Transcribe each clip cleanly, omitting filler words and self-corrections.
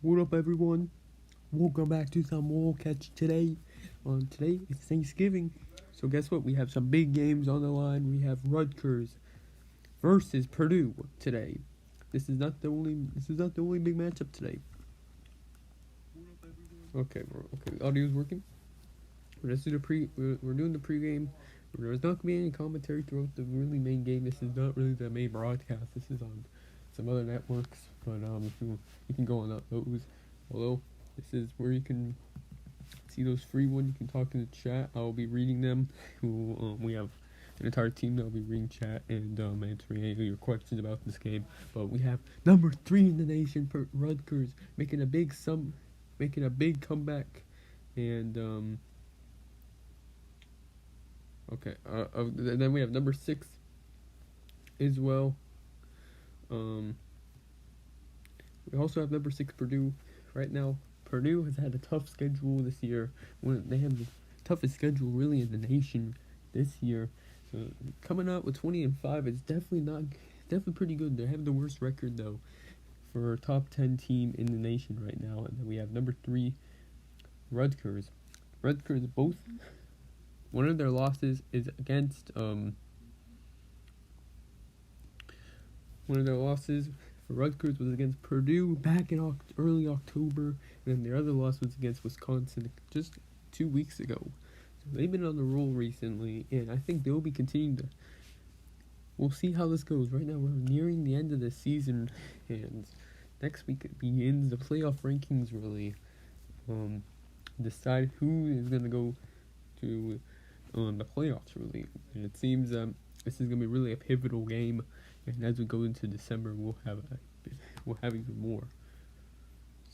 What up, everyone? Welcome back to some more catch today. Today it's Thanksgiving, so guess what? We have some big games on the line. We have Rutgers versus Purdue today. This is not the only big matchup today. Okay. The audio's working. We're doing the pregame. There's not gonna be any commentary throughout the really main game. This is not really the main broadcast. This is on some other networks, but if you can go on those. Although this is where you can see those free ones. You can talk in the chat. I'll be reading them. We have an entire team that'll be reading chat and answering any of your questions about this game. But we have number 3 in the nation for Rutgers making a big comeback, and okay. Then we have number 6 as well. We also have number 6 Purdue. Right now, Purdue has had a tough schedule this year. They have the toughest schedule really in the nation this year. So coming out with 20-5 is definitely pretty good. They have the worst record though for a top 10 team in the nation right now. And then we have number 3 Rutgers. Both one of their losses is against one of their losses for Rutgers was against Purdue back in early October, and then their other loss was against Wisconsin just 2 weeks ago. So they've been on the roll recently, and I think they'll be continuing to. We'll see how this goes. Right now, we're nearing the end of the season, and next week it begins the playoff rankings. Really, decide who is going to go to the playoffs. Really, and it seems this is going to be really a pivotal game. And as we go into December, we'll have even more.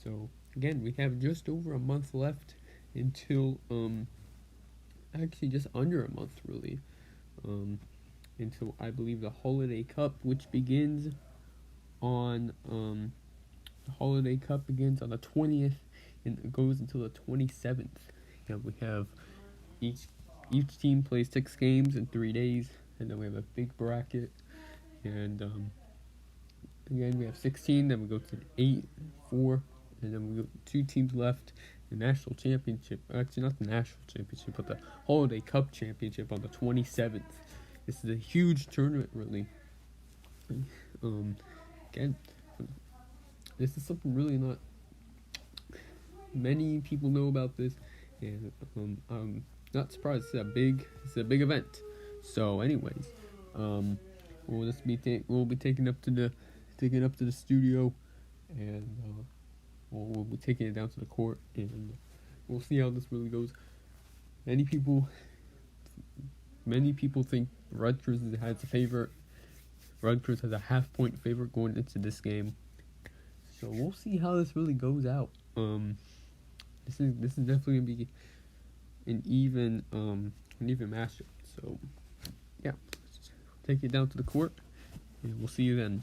So again, we have just over a month left until actually just under a month really, until I believe the Holiday Cup, which begins on the Holiday Cup begins on the 20th and it goes until the 27th. And we have each team plays 6 games in 3 days, and then we have a big bracket. And again, we have 16. Then we go to 8, 4, and then we go 2 teams left. The national championship, actually not the national championship, but the Holiday Cup championship on the 27th. This is a huge tournament, really. Again, this is something really not many people know about this, and I'm not surprised. It's a big event. So, anyways, we'll be taking up to the studio, and we'll be taking it down to the court, and we'll see how this really goes. Many people think Rutgers has a favorite. Rutgers has a half-point favorite going into this game, so we'll see how this really goes out. This is definitely gonna be an even matchup. So yeah. Take it down to the court, and we'll see you then.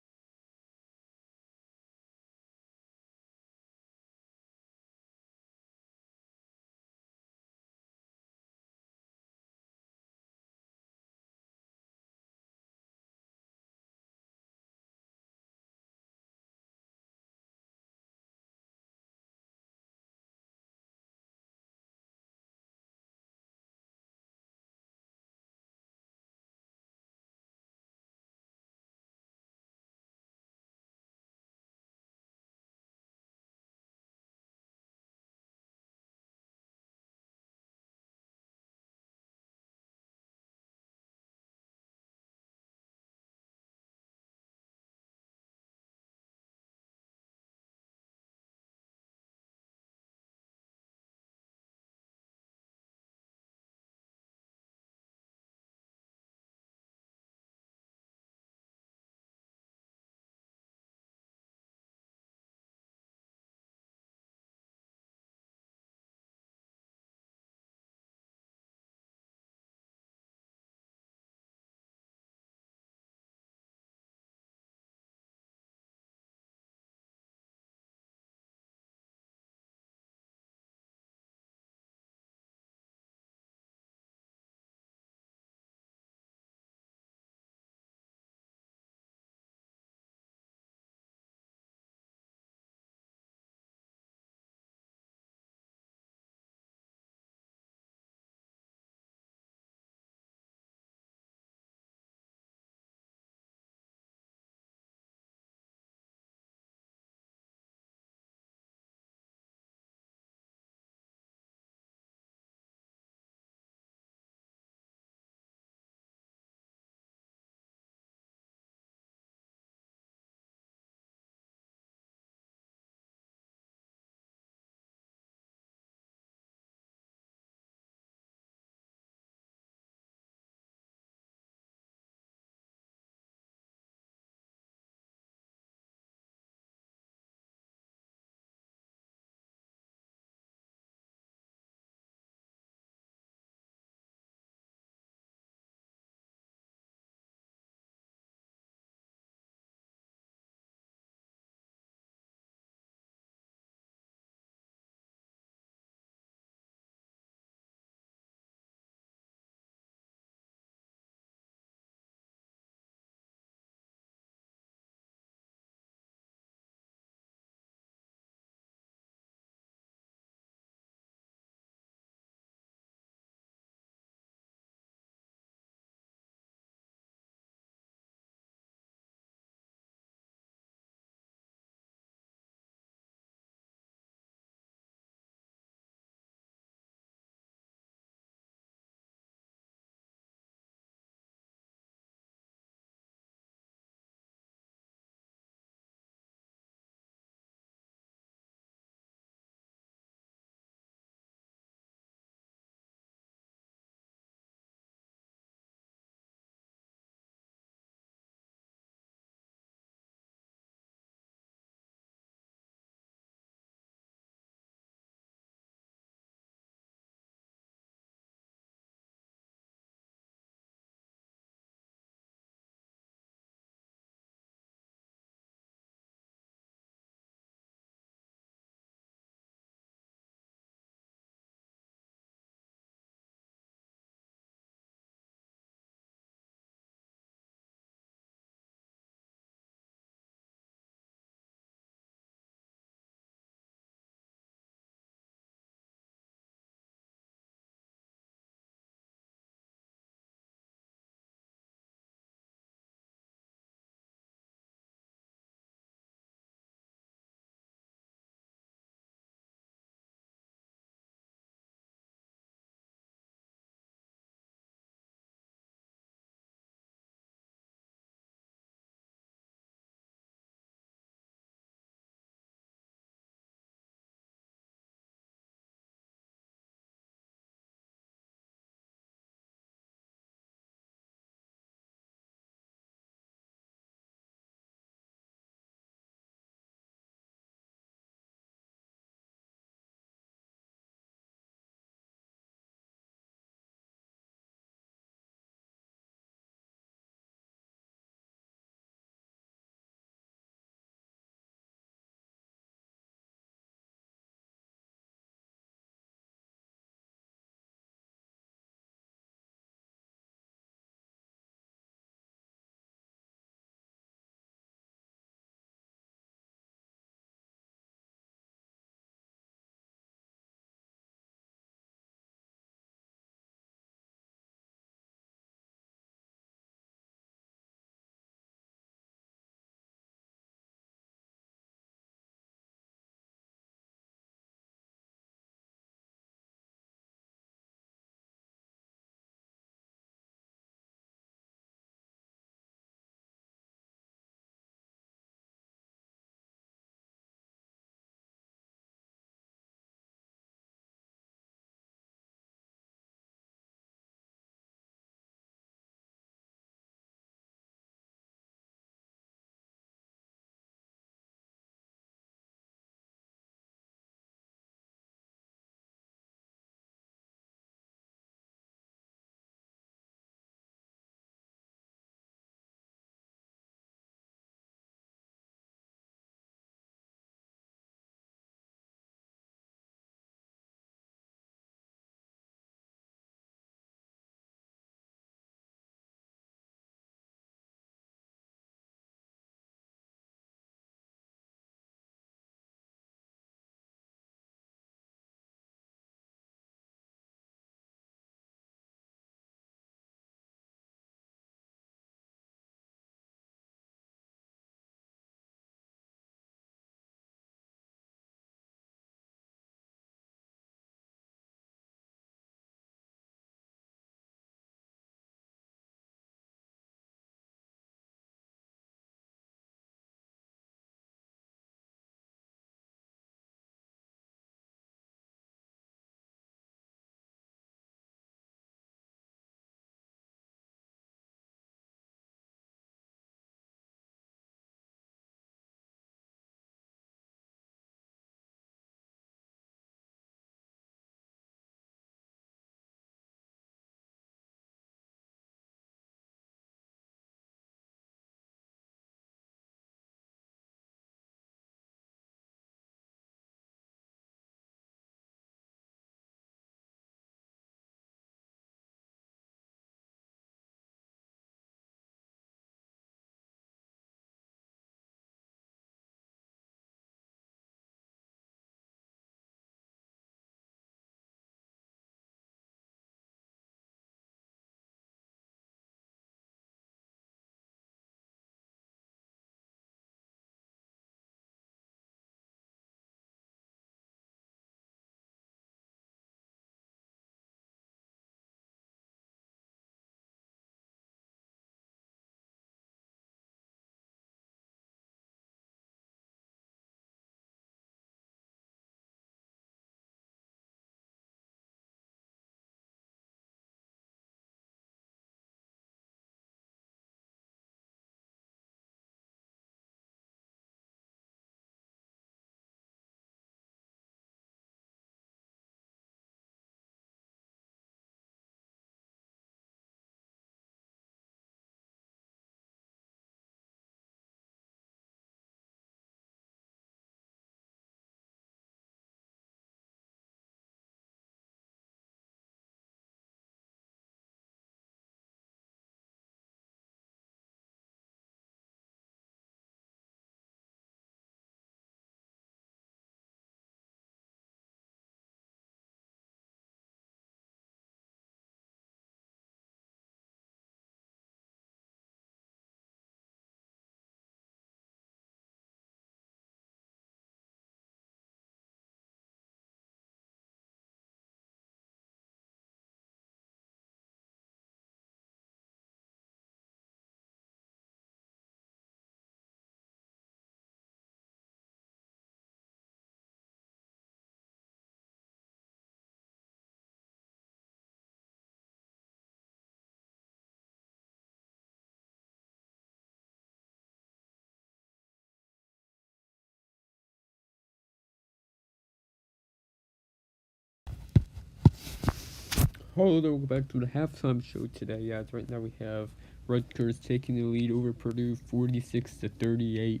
Hello there, welcome back to the halftime show today. As right now we have Rutgers taking the lead over Purdue 46-38.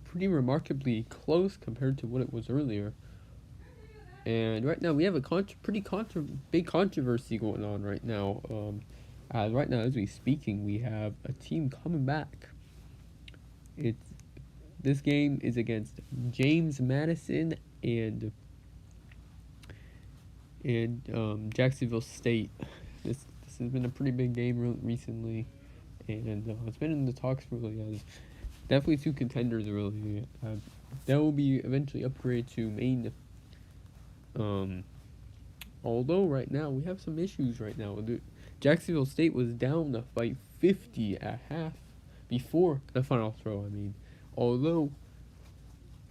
Pretty remarkably close compared to what it was earlier. And right now we have a big controversy going on right now. Right now as we speaking, we have a team coming back. This game is against James Madison and Jacksonville State. This has been a pretty big game recently, and it's been in the talks really as definitely two contenders really. That will be eventually upgraded to main. Although right now we have some issues right now. Jacksonville State was down by 50 at half before the final throw. Although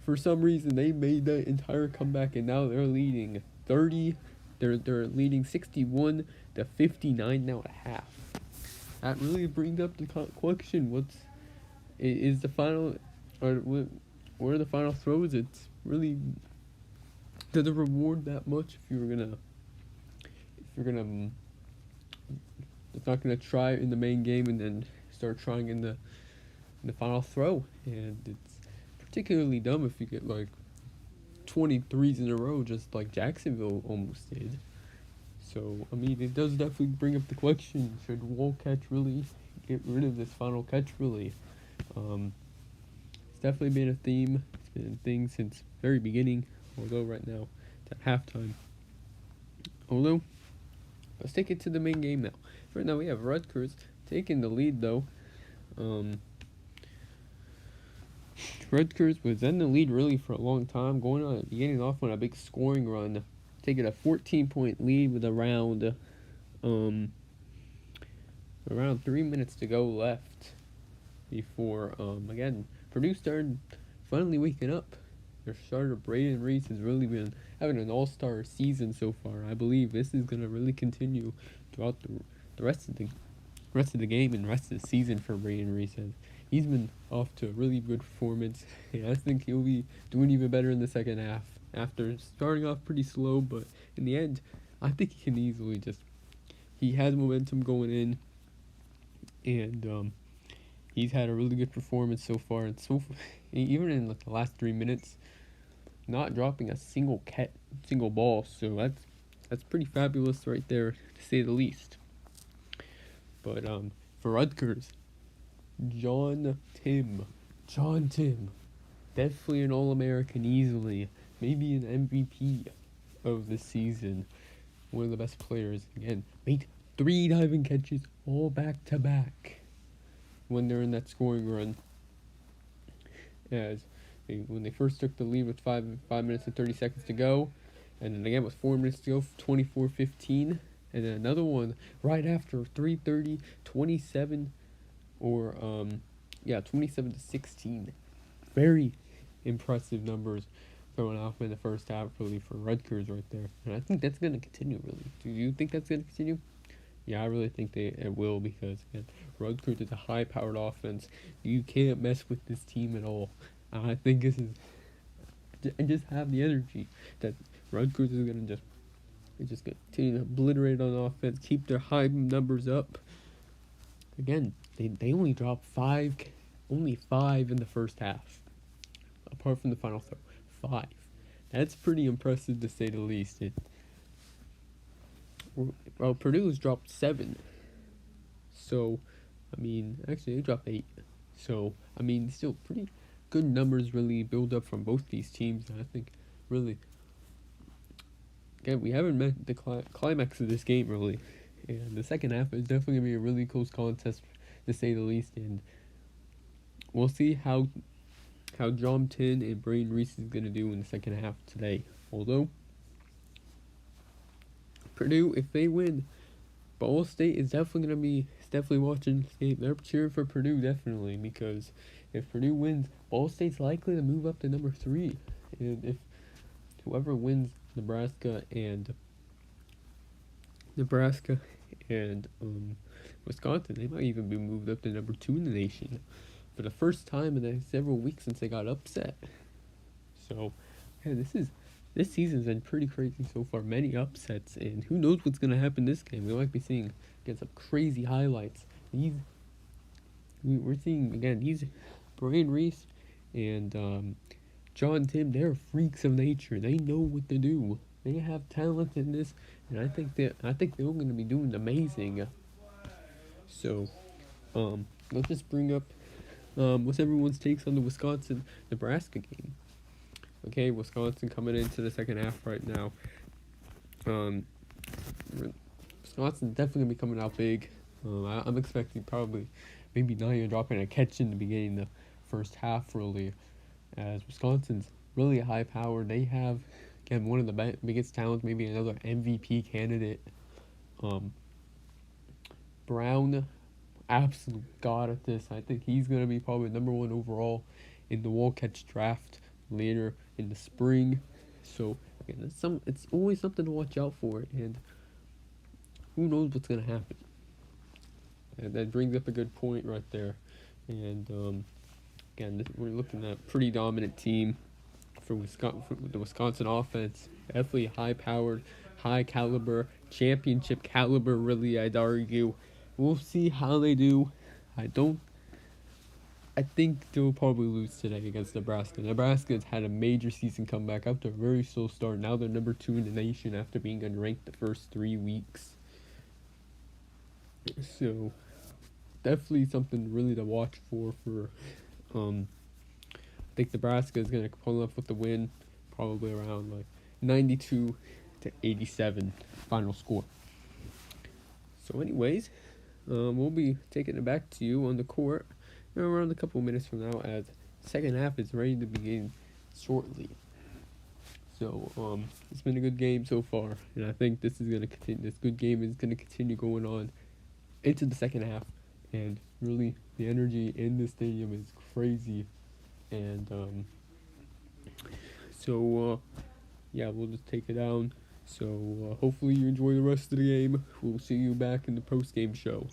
for some reason they made the entire comeback and now they're leading 30. They're leading 61-59 now at half. That really brings up the question: is the final, or what are the final throws? It's really, does it reward that much if you're gonna it's not gonna try in the main game and then start trying in the final throw, and it's particularly dumb if you get like 23s in a row, just like Jacksonville almost did. So, it does definitely bring up the question, should Wolcatch really get rid of this final catch, really? It's definitely been a theme. It's been a thing since very beginning, although right now it's at halftime. Although, let's take it to the main game now. Right now we have Rutgers taking the lead, though. Rutgers was in the lead really for a long time, beginning off on a big scoring run, taking a 14-point lead with around 3 minutes to go left before again Purdue started finally waking up. Their starter Braden Reese has really been having an all-star season so far. I believe this is gonna really continue throughout the rest of the game and rest of the season for Braden Reese. He's been off to a really good performance, and I think he'll be doing even better in the second half after starting off pretty slow, but in the end, I think he can easily he has momentum going in, and he's had a really good performance so far, and even in like the last 3 minutes, not dropping a single ball, so that's pretty fabulous right there, to say the least. But for Rutgers, John Tim, definitely an All-American easily, maybe an MVP of the season, one of the best players. Again, made 3 diving catches all back to back when they're in that scoring run. When they first took the lead with 5 minutes and 30 seconds to go, and then again with 4 minutes to go, 24-15, and then another one right after 3:30, 27. 27-16. Very impressive numbers thrown off in the first half, really, for Rutgers right there. And I think that's going to continue, really. Do you think that's going to continue? Yeah, I really think it will, because again, Rutgers is a high-powered offense. You can't mess with this team at all. I think this is... And just have the energy that Rutgers is going to just continue to obliterate on offense, keep their high numbers up. Again, they only dropped 5 in the first half, apart from the final throw. 5. That's pretty impressive, to say the least. Purdue has dropped 7. So, actually they dropped 8. So, still pretty good numbers really build up from both these teams. And I think, really, again, we haven't met the climax of this game, really. And the second half is definitely going to be a really close contest, to say the least. And we'll see how John Tin and Braden Reese is going to do in the second half today. Although, Purdue, if they win, Ball State is definitely watching this game. They're cheering for Purdue, definitely, because if Purdue wins, Ball State's likely to move up to number 3. And if whoever wins Nebraska and Wisconsin, they might even be moved up to number 2 in the nation for the first time in several weeks since they got upset. So, yeah, this this season's been pretty crazy so far. Many upsets, and who knows what's gonna happen this game? We might be seeing again some crazy highlights. We're seeing again these Brian Reese and John Tim. They're freaks of nature. They know what to do. They have talent in this, and I think they're going to be doing amazing. So, let's just bring up what's everyone's takes on the Wisconsin Nebraska game. Okay, Wisconsin coming into the second half right now. Um, Wisconsin definitely gonna be coming out big. I'm expecting probably maybe not even dropping a catch in the beginning of the first half really, as Wisconsin's really high powered. They have again one of the biggest talents, maybe another MVP candidate. Um, Brown, absolute god at this. I think he's gonna be probably number one overall in the Wildcats draft later in the spring. So again, it's always something to watch out for, and who knows what's gonna happen. And that brings up a good point right there. And again, we're looking at a pretty dominant team for Wisconsin. For the Wisconsin offense, definitely high powered, high caliber, championship caliber. Really, I'd argue. We'll see how they do. I don't. I think they'll probably lose today against Nebraska. Nebraska's had a major season comeback after a very slow start. Now they're number 2 in the nation after being unranked the first 3 weeks. So definitely something really to watch for. I think Nebraska is gonna pull up with the win, probably around like 92-87 final score. So, anyways, we'll be taking it back to you on the court around a couple minutes from now, as second half is ready to begin shortly. So, it's been a good game so far, and I think this is gonna continue. This good game is gonna continue going on into the second half, and really the energy in the stadium is crazy. And yeah, we'll just take it down. So hopefully you enjoy the rest of the game. We'll see you back in the post game show.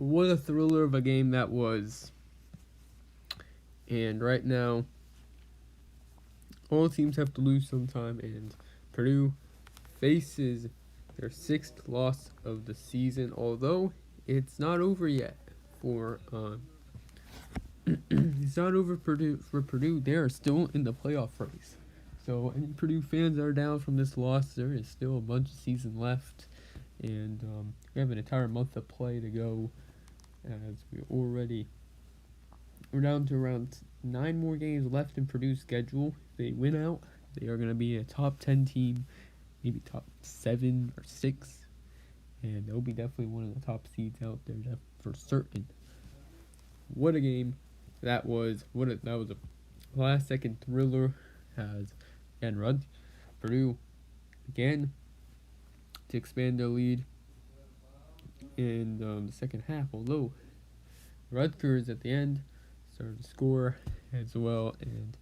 what a thriller of a game that was. And right now, all teams have to lose sometime, and Purdue faces their 6th loss of the season, although it's not over yet for it's not over for Purdue. They are still in the playoff race. So any Purdue fans that are down from this loss, there is still a bunch of season left, and we have an entire month of play to go, as we're down to around 9 more games left in Purdue's schedule. If they win out, they are going to be a top 10 team, maybe top 7 or 6, and they'll be definitely one of the top seeds out there for certain. What a game that was! That was a last-second thriller. As again, Purdue began to expand their lead in the second half, although Rutgers at the end started to score as well, and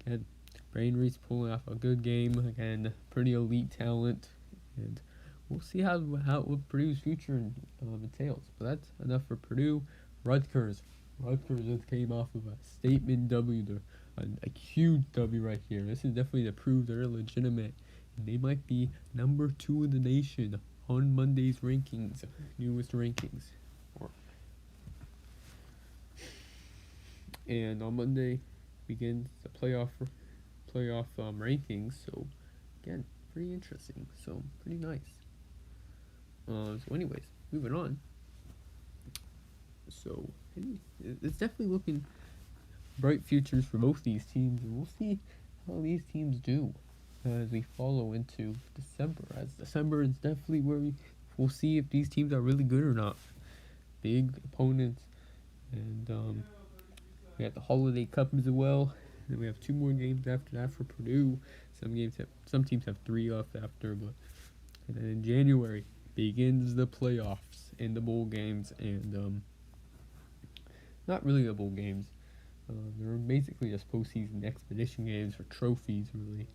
again, Brain Reese pulling off a good game. Again, pretty elite talent, and we'll see what Purdue's future entails. But that's enough for Purdue. Rutgers just came off of a statement W, a huge W right here. This is definitely to prove they're legitimate, and they might be number 2 in the nation on Monday's newest rankings. And on Monday begins the playoff rankings. So again, pretty interesting. So pretty nice. So anyways, moving on. So it's definitely looking bright futures for both these teams, and we'll see how these teams do as we follow into December. As December is definitely where we'll see if these teams are really good or not. Big opponents, and we have the Holiday Cup as well. And we have 2 more games after that for Purdue. Some teams have 3 left after, and then in January begins the playoffs and the bowl games, and not really the bowl games. They're basically just postseason expedition games for trophies. Really,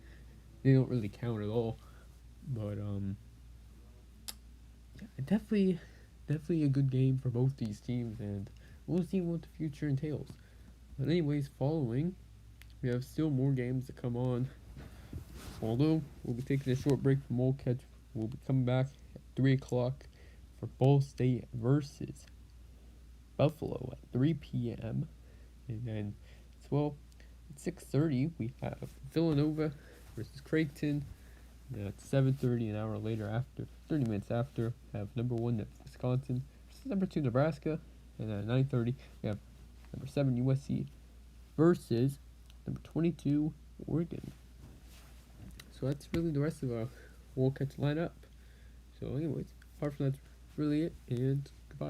they don't really count at all. But yeah, definitely a good game for both these teams, and we'll see what the future entails. But anyways, following, we have still more games to come on. Although we'll be taking a short break from Old Catch, we'll be coming back at 3 o'clock for Ball State versus Buffalo at 3 p.m. And then, at 6:30, we have Villanova versus Creighton. And at 7:30, an hour later, 30 minutes after, have number 1 Wisconsin versus number 2 Nebraska. And at 9:30, we have number 7 USC versus number 22 Oregon. So that's really the rest of our Wolcats lineup. So anyways, apart from that's really it, and